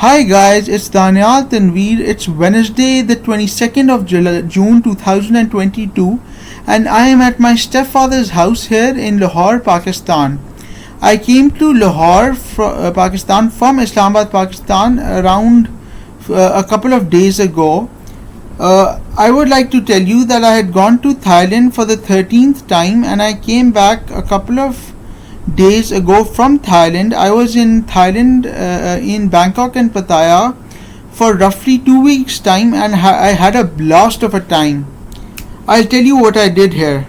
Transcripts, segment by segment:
Hi guys, it's Daniel Tanveer. It's Wednesday, the 22nd of June 2022, and I am at my stepfather's house here in Lahore, Pakistan. I came to Lahore, Pakistan from Islamabad, Pakistan around a couple of days ago. I would like to tell you that I had gone to Thailand for the 13th time and I came back a couple of days ago from Thailand. I was in Thailand in Bangkok and Pattaya for roughly 2 weeks time and I had a blast of a time. I'll tell you what I did here.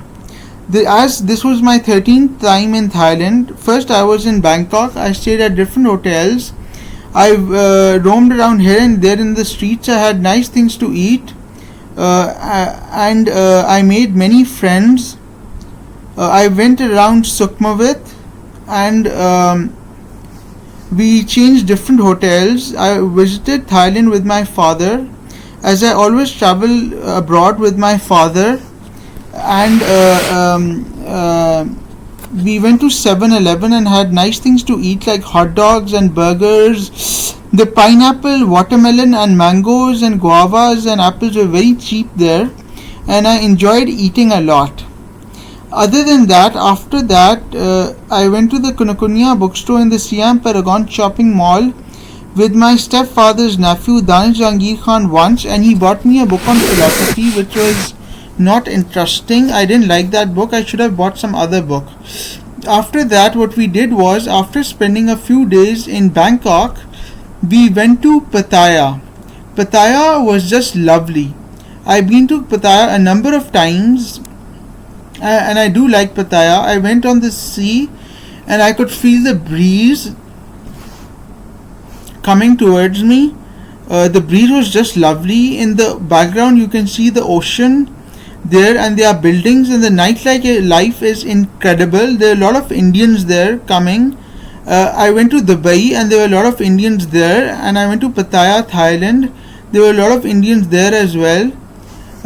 As this was my 13th time in Thailand, first I was in Bangkok. I stayed at different hotels. I roamed around here and there in the streets. I had nice things to eat and I made many friends. I went around Sukhmavit and we changed different hotels. I visited Thailand with my father, as I always travel abroad with my father, and we went to 7-Eleven and had nice things to eat like hot dogs and burgers. The pineapple, watermelon and mangoes and guavas and apples were very cheap there and I enjoyed eating a lot. Other than that, after that, I went to the Kunakunya bookstore in the Siam Paragon shopping mall with my stepfather's nephew Danish Jahangir Khan once, and he bought me a book on philosophy which was not interesting. I didn't like that book. I should have bought some other book. After that, what we did was, after spending a few days in Bangkok, we went to Pattaya. Pattaya was just lovely. I've been to Pattaya a number of times and I do like Pattaya. I went on the sea and I could feel the breeze coming towards me. The breeze was just lovely. In the background you can see the ocean there and there are buildings, and the nightlife is incredible. There are a lot of Indians there coming. I went to Dubai and there were a lot of Indians there, and I went to Pattaya, Thailand. There were a lot of Indians there as well.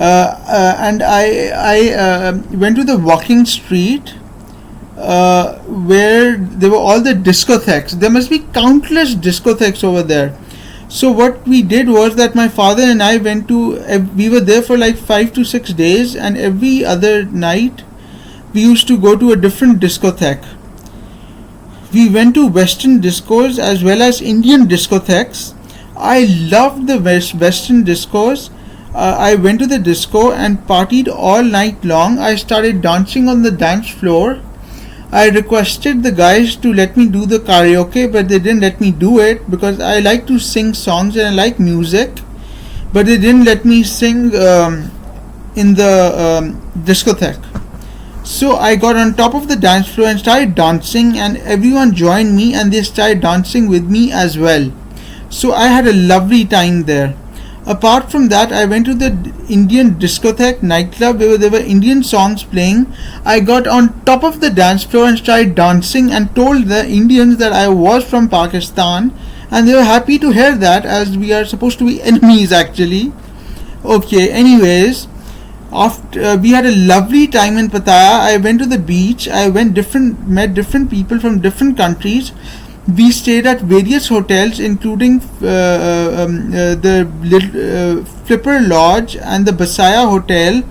And I went to the walking street where there were all the discotheques. There must be countless discotheques over there. So what we did was that my father and I we were there for like 5 to 6 days, and every other night we used to go to a different discotheque. We went to Western discos as well as Indian discotheques. I loved the Western discos. I went to the disco and partied all night long. I started dancing on the dance floor. I requested the guys to let me do the karaoke, but they didn't let me do it because I like to sing songs and I like music, but they didn't let me sing in the discotheque. So I got on top of the dance floor and started dancing, and everyone joined me and they started dancing with me as well. So I had a lovely time there. Apart from that, I went to the Indian discotheque nightclub where there were Indian songs playing. I got on top of the dance floor and started dancing and told the Indians that I was from Pakistan, and they were happy to hear that, as we are supposed to be enemies actually. Okay, anyways, after we had a lovely time in Pattaya. I went to the beach. I met different people from different countries. We stayed at various hotels, including the Flipper Lodge and the Basaya Hotel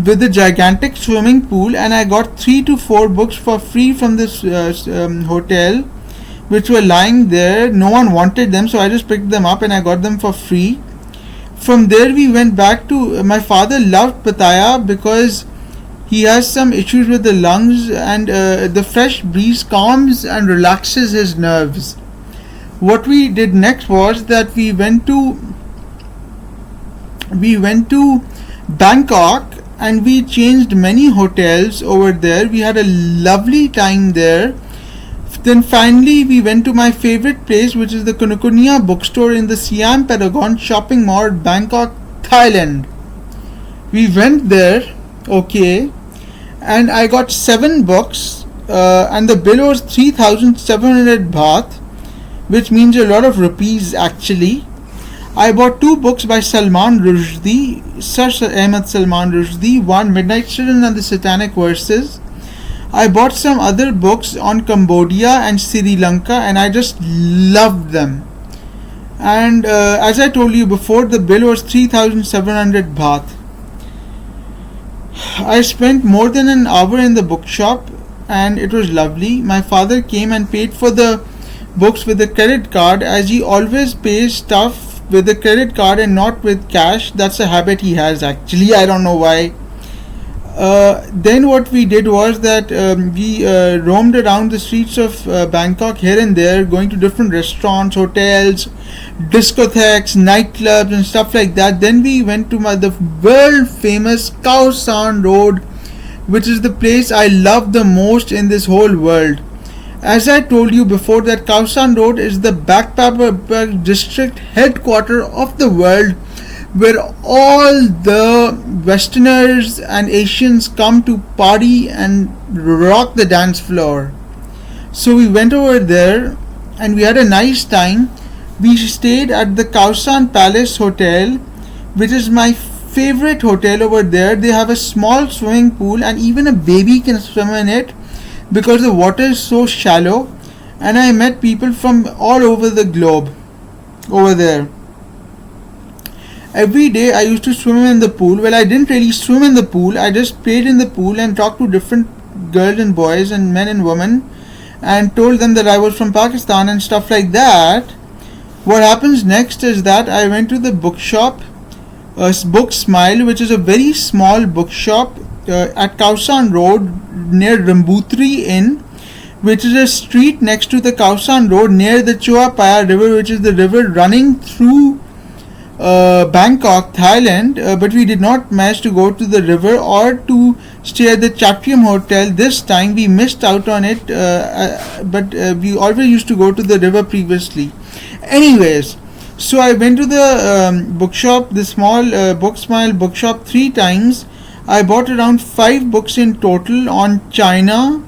with the gigantic swimming pool, and I got 3 to 4 books for free from this hotel which were lying there. No one wanted them, so I just picked them up and I got them for free. From there we went back to, my father loved Pattaya because he has some issues with the lungs, and the fresh breeze calms and relaxes his nerves. What we did next was that we went to Bangkok and we changed many hotels over there. We had a lovely time there. Then finally we went to my favorite place, which is the Kunakunya bookstore in the Siam Paragon shopping mall, Bangkok, Thailand. We went there, okay, and I got 7 books and the bill was 3,700 baht, which means a lot of rupees actually. I bought 2 books by Salman Rushdie, Sir Ahmad Salman Rushdie, one Midnight Children and the Satanic Verses. I bought some other books on Cambodia and Sri Lanka and I just loved them. And as I told you before, the bill was 3,700 baht. I spent more than an hour in the bookshop and it was lovely. My father came and paid for the books with a credit card, as he always pays stuff with a credit card and not with cash. That's a habit he has actually. I don't know why. Then what we did was that we roamed around the streets of Bangkok here and there, going to different restaurants, hotels, discotheques, nightclubs and stuff like that. Then we went to the world famous Khao San Road, which is the place I love the most in this whole world. As I told you before, that Khao San Road is the backpacker district headquarter of the world, where all the Westerners and Asians come to party and rock the dance floor. So we went over there and we had a nice time. We stayed at the Khao San Palace Hotel, which is my favorite hotel over there. They have a small swimming pool and even a baby can swim in it because the water is so shallow. And I met people from all over the globe over there. Every day I used to swim in the pool. Well, I didn't really swim in the pool. I just played in the pool and talked to different girls and boys and men and women and told them that I was from Pakistan and stuff like that. What happens next is that I went to the bookshop, Book Smile, which is a very small bookshop at Khao San Road near Rambutri Inn, which is a street next to the Khao San Road near the Chua Phraya River, which is the river running through Bangkok, Thailand, but we did not manage to go to the river or to stay at the Chatrium Hotel. This time we missed out on it, but we always used to go to the river previously. Anyways, so I went to the bookshop, the small Book Smile bookshop 3 times. I bought around 5 books in total on China,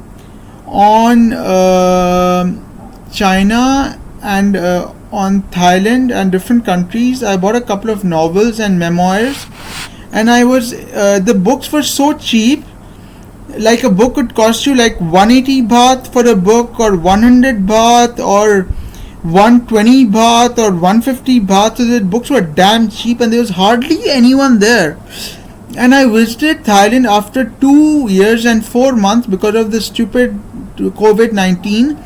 and on Thailand and different countries. I bought a couple of novels and memoirs, and the books were so cheap. Like a book could cost you like 180 baht for a book, or 100 baht, or 120 baht, or 150 baht. So the books were damn cheap and there was hardly anyone there. And I visited Thailand after 2 years and 4 months because of the stupid COVID-19.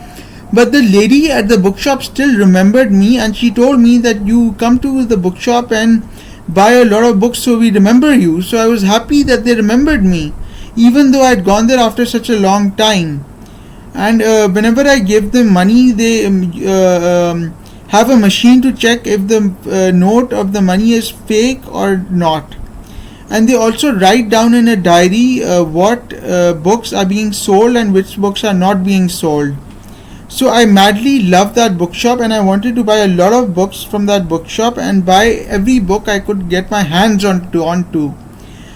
But the lady at the bookshop still remembered me, and she told me that you come to the bookshop and buy a lot of books, so we remember you. So I was happy that they remembered me, even though I had gone there after such a long time. And whenever I give them money, they have a machine to check if the note of the money is fake or not. And they also write down in a diary what books are being sold and which books are not being sold. So I madly loved that bookshop, and I wanted to buy a lot of books from that bookshop and buy every book I could get my hands onto.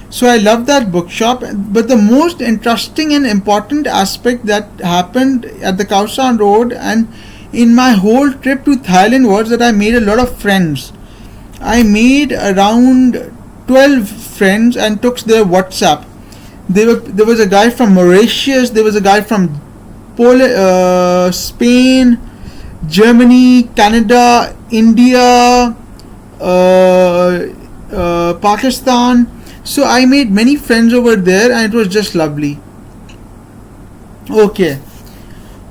So I loved that bookshop. But the most interesting and important aspect that happened at the Khao San Road and in my whole trip to Thailand was that I made a lot of friends. I made around 12 friends and took their WhatsApp. There was a guy from Mauritius, there was a guy from Spain, Germany, Canada, India, Pakistan. So I made many friends over there and it was just lovely. Okay.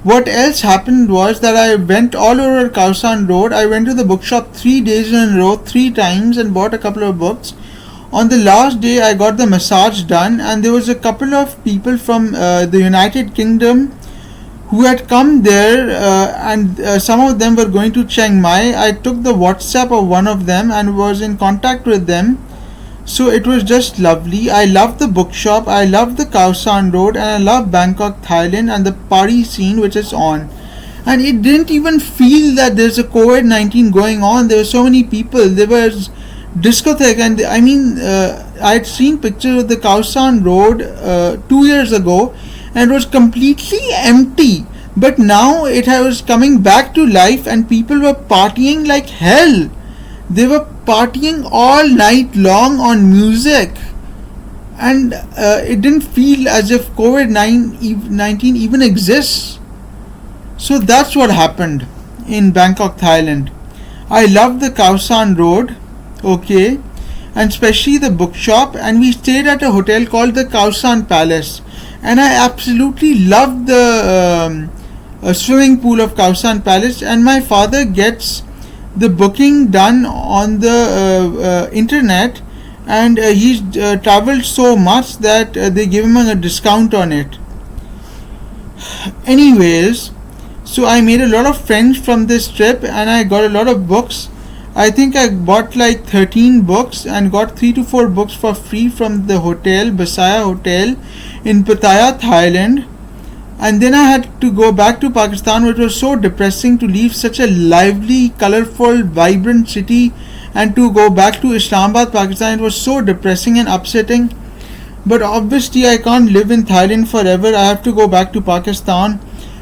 What else happened was that I went all over Khao San Road. I went to the bookshop 3 days in a row, 3 times, and bought a couple of books. On the last day I got the massage done, and there was a couple of people from the United Kingdom who had come there, and some of them were going to Chiang Mai. I took the WhatsApp of one of them and was in contact with them. So it was just lovely. I love the bookshop, I love the Khao San Road, and I love Bangkok, Thailand, and the party scene which is on. And it didn't even feel that there's a COVID-19 going on. There were so many people. There was discotheque, and I mean, I had seen pictures of the Khao San Road 2 years ago, and it was completely empty. But now it was coming back to life, and people were partying like hell. They were partying all night long on music, and it didn't feel as if COVID-19 even exists. So that's what happened in Bangkok, Thailand. I love the Khausan Road, okay, and especially the bookshop. And we stayed at a hotel called the Khausan Palace, and I absolutely loved the swimming pool of Khausan Palace. And my father gets the booking done on the internet, and he's traveled so much that they give him a discount on it. Anyways, so I made a lot of friends from this trip, and I got a lot of books. I think I bought like 13 books and got 3 to 4 books for free from the hotel, Basaya Hotel in Pattaya, Thailand. And then I had to go back to Pakistan, which was so depressing to leave such a lively, colorful, vibrant city and to go back to Islamabad, Pakistan. It was so depressing and upsetting. But obviously I can't live in Thailand forever. I have to go back to Pakistan.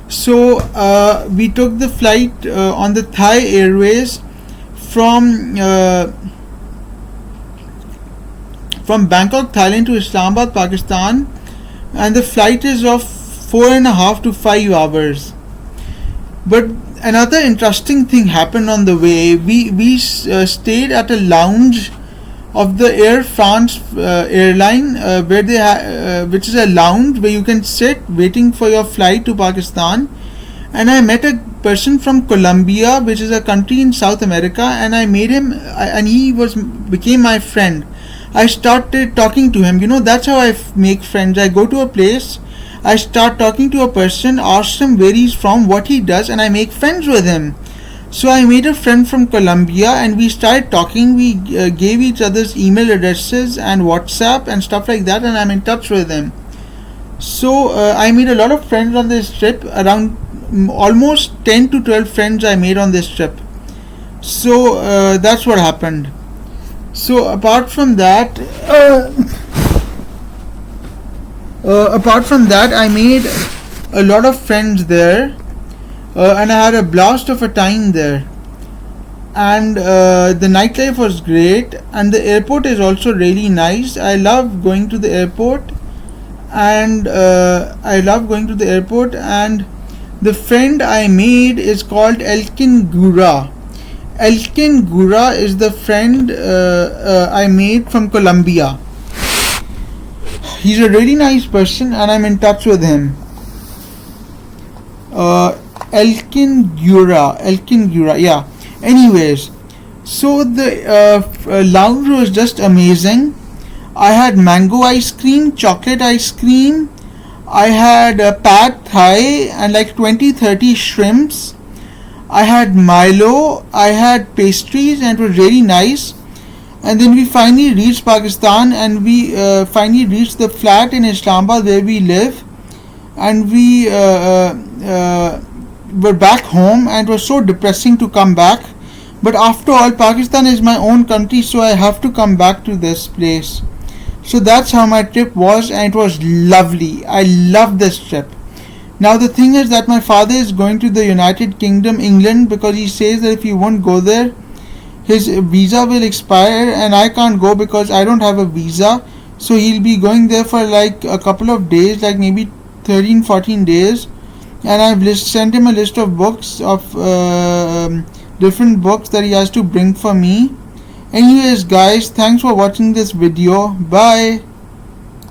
So we took the flight on the Thai Airways from Bangkok, Thailand to Islamabad, Pakistan, and the flight is of 4.5 to 5 hours. But another interesting thing happened on the way. We stayed at a lounge of the Air France airline, where which is a lounge where you can sit waiting for your flight to Pakistan. And I met a person from Colombia, which is a country in South America, and I made him, and he became my friend. I started talking to him. That's how I make friends. I go to a place, I start talking to a person, ask him where he's from, what he does, and I make friends with him. So I made a friend from Colombia, and we started talking. We gave each other's email addresses and WhatsApp and stuff like that, and I'm in touch with him. So I made a lot of friends on this trip, around almost 10 to 12 friends I made on this trip. So that's what happened. So apart from that, I made a lot of friends there. And I had a blast of a time there, and the nightlife was great, and the airport is also really nice. I love going to the airport, and the friend I made is called Elkin Gura. Elkin Gura is the friend I made from Colombia. He's a really nice person, and I'm in touch with him. Elkin Gura, yeah. Anyways, so the lounge was just amazing. I had mango ice cream, chocolate ice cream. I had pad thai and like 20-30 shrimps. I had Milo. I had pastries, and it was really nice. And then we finally reached Pakistan, and we finally reached the flat in Islamabad where we live. And we were back home, and it was so depressing to come back. But after all, Pakistan is my own country, so I have to come back to this place. So that's how my trip was, and it was lovely. I loved this trip. Now the thing is that my father is going to the United Kingdom, England, because he says that if he won't go there, his visa will expire, and I can't go because I don't have a visa. So he'll be going there for like a couple of days, like maybe 13-14 days. And I've sent him a list of books, of different books that he has to bring for me. Anyways guys, thanks for watching this video. Bye.